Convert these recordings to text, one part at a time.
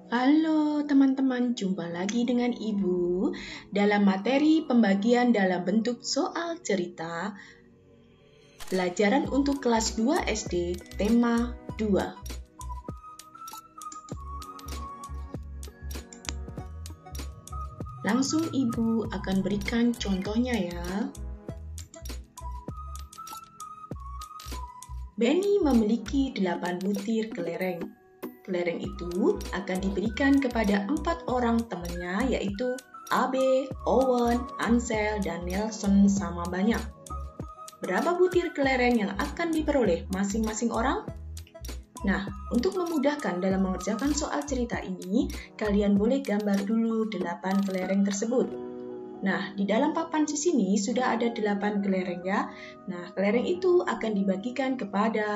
Halo teman-teman, jumpa lagi dengan Ibu dalam materi pembagian dalam bentuk soal cerita pelajaran untuk kelas 2 SD tema 2. Langsung Ibu akan berikan contohnya ya. Benny memiliki 8 butir kelereng. Kelereng itu akan diberikan kepada 4 orang temannya, yaitu Abe, Owen, Ansel, dan Nelson sama banyak. Berapa butir kelereng yang akan diperoleh masing-masing orang? Nah, untuk memudahkan dalam mengerjakan soal cerita ini, kalian boleh gambar dulu 8 kelereng tersebut. Nah, di dalam papan di sini sudah ada 8 kelereng ya. Nah, kelereng itu akan dibagikan kepada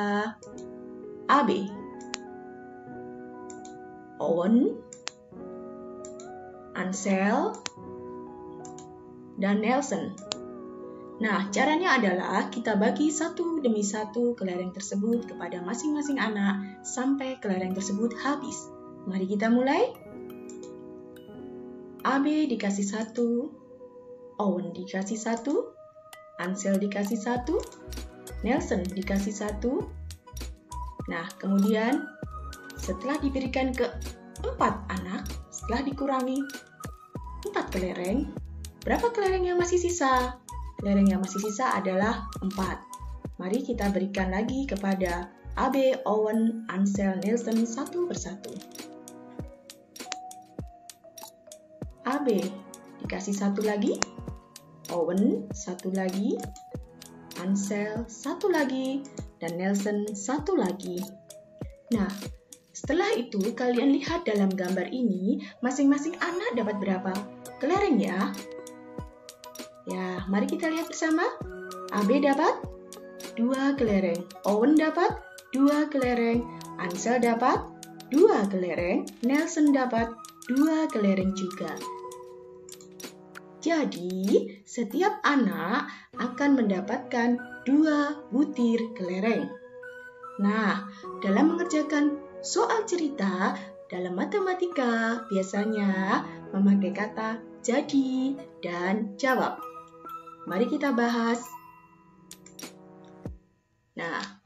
Abe, Owen, Ansel, dan Nelson. Nah, caranya adalah kita bagi satu demi satu kelereng tersebut kepada masing-masing anak sampai kelereng tersebut habis. Mari kita mulai. Abe dikasih 1, Owen dikasih 1, Ansel dikasih 1, Nelson dikasih 1. Nah, kemudian setelah diberikan ke 4 anak, setelah dikurangi 4 kelereng, berapa kelereng yang masih sisa? Kelereng yang masih sisa adalah 4. Mari kita berikan lagi kepada Abe, Owen, Ansel, Nelson satu persatu. Abe dikasih 1 lagi, Owen 1 lagi, Ansel 1 lagi, dan Nelson 1 lagi. Nah, setelah itu kalian lihat dalam gambar ini, masing-masing anak dapat berapa kelereng ya? Ya, mari kita lihat bersama. Abe dapat 2 kelereng, Owen dapat 2 kelereng, Ansel dapat 2 kelereng, Nelson dapat 2 kelereng juga. Jadi, setiap anak akan mendapatkan 2 butir kelereng. Nah, dalam mengerjakan soal cerita dalam matematika biasanya memakai kata jadi dan jawab. Mari kita bahas. Nah,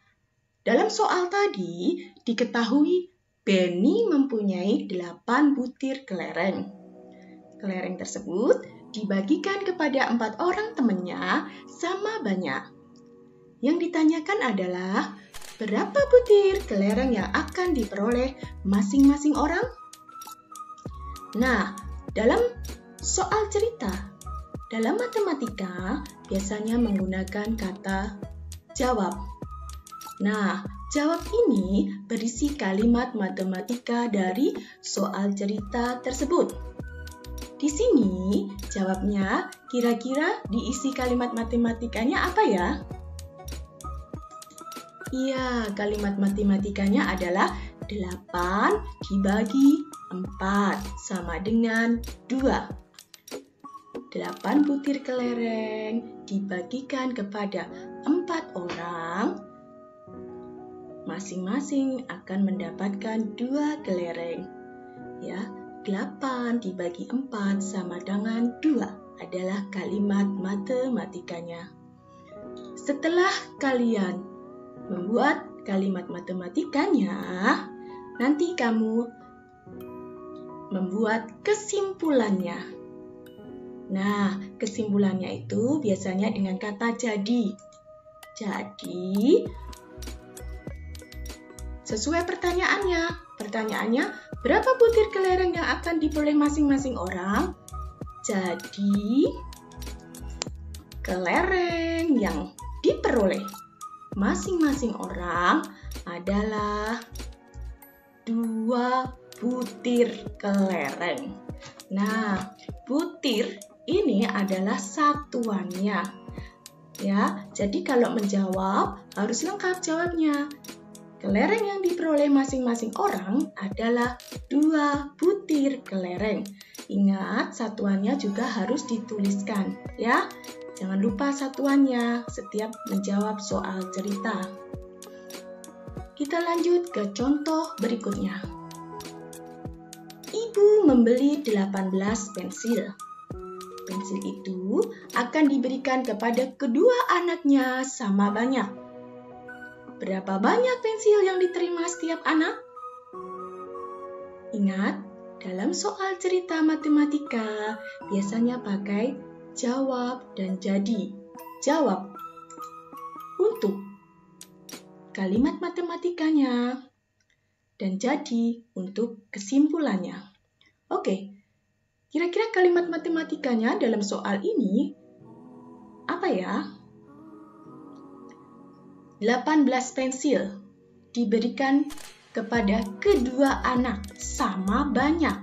dalam soal tadi diketahui Benny mempunyai 8 butir kelereng. Kelereng tersebut dibagikan kepada 4 orang temannya sama banyak. Yang ditanyakan adalah berapa butir kelereng yang akan diperoleh masing-masing orang? Nah, dalam soal cerita, dalam matematika biasanya menggunakan kata jawab. Nah, jawab ini berisi kalimat matematika dari soal cerita tersebut. Di sini, jawabnya kira-kira diisi kalimat matematikanya apa ya? Iya, kalimat matematikanya adalah 8 dibagi 4 sama dengan 2. 8 butir kelereng dibagikan kepada 4 orang, masing-masing akan mendapatkan 2 kelereng. Ya, 8 dibagi 4 sama dengan 2 adalah kalimat matematikanya. Setelah kalian membuat kalimat matematikanya, nanti kamu membuat kesimpulannya. Nah, kesimpulannya itu biasanya dengan kata jadi. Jadi, sesuai pertanyaannya. Pertanyaannya, berapa butir kelereng yang akan diperoleh masing-masing orang? Jadi, kelereng yang diperoleh masing-masing orang adalah 2 butir kelereng. Nah, butir ini adalah satuannya. Ya, jadi kalau menjawab harus lengkap jawabnya. Kelereng yang diperoleh masing-masing orang adalah 2 butir kelereng. Ingat, satuannya juga harus dituliskan, ya. Jangan lupa satuannya setiap menjawab soal cerita. Kita lanjut ke contoh berikutnya. Ibu membeli 18 pensil. Pensil itu akan diberikan kepada kedua anaknya sama banyak. Berapa banyak pensil yang diterima setiap anak? Ingat, dalam soal cerita matematika biasanya pakai jawab dan jadi. Jawab untuk kalimat matematikanya dan jadi untuk kesimpulannya. Oke, kira-kira kalimat matematikanya dalam soal ini apa ya? 18 pensil diberikan kepada kedua anak sama banyak.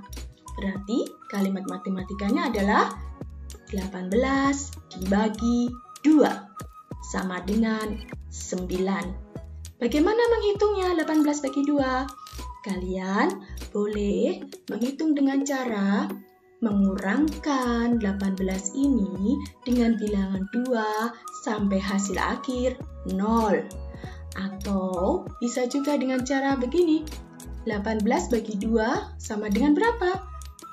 Berarti kalimat matematikanya adalah 18 dibagi 2 sama dengan 9. Bagaimana menghitungnya 18 bagi 2? Kalian boleh menghitung dengan cara mengurangkan 18 ini dengan bilangan 2 sampai hasil akhir 0. Atau bisa juga dengan cara begini. 18 bagi 2 sama dengan berapa?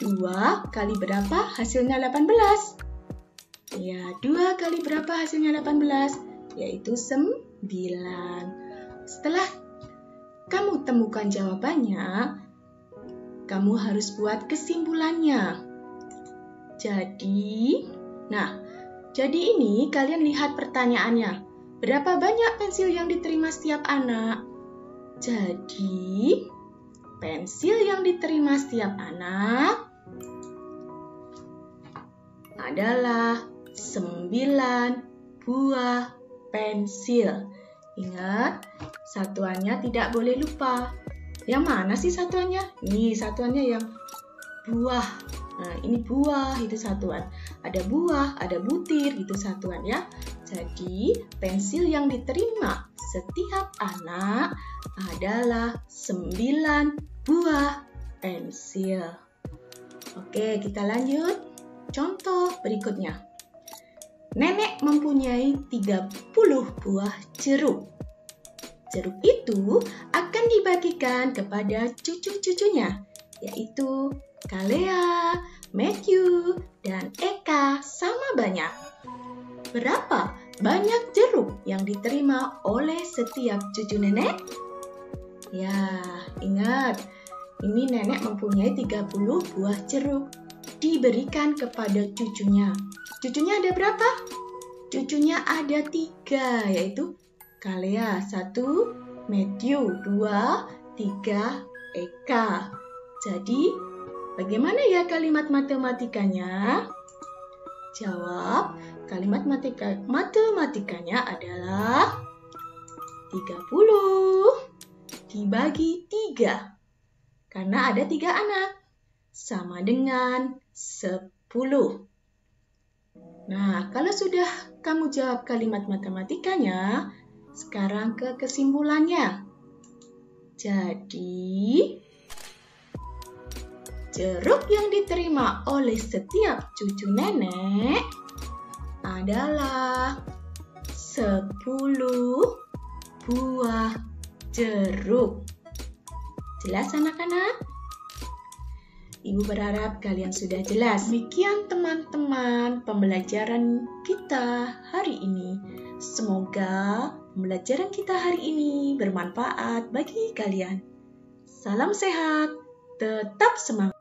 2 kali berapa hasilnya 18? Ya, 2 kali berapa hasilnya 18? Yaitu 9. Setelah kamu temukan jawabannya, kamu harus buat kesimpulannya. Jadi ini kalian lihat pertanyaannya. Berapa banyak pensil yang diterima setiap anak? Jadi, pensil yang diterima setiap anak adalah 9 buah pensil. Ingat, satuannya tidak boleh lupa. Yang mana sih satuannya? Ini satuannya yang buah. Nah, ini buah, itu satuan. Ada buah, ada butir, itu satuan ya. Jadi, pensil yang diterima setiap anak adalah 9 buah pensil. Oke, kita lanjut. Contoh berikutnya. Nenek mempunyai 30 buah jeruk. Jeruk itu akan dibagikan kepada cucu-cucunya, yaitu Kalea, Matthew, dan Eka sama banyak. Berapa banyak jeruk yang diterima oleh setiap cucu nenek? Ya, ingat, ini nenek mempunyai 30 buah jeruk diberikan kepada cucunya. Cucunya ada berapa? Cucunya ada 3, yaitu Kalea 1, Matthew 2, 3, Eka. Jadi, bagaimana ya kalimat matematikanya? Jawab, kalimat matematikanya adalah 30 dibagi 3. Karena ada 3 anak, sama dengan 10. Nah, kalau sudah kamu jawab kalimat matematikanya, sekarang ke kesimpulannya. Jadi, jeruk yang diterima oleh setiap cucu nenek adalah 10 buah jeruk. Jelas anak-anak? Ibu berharap kalian sudah jelas. Demikian teman-teman pembelajaran kita hari ini. Semoga pembelajaran kita hari ini bermanfaat bagi kalian. Salam sehat, tetap semangat.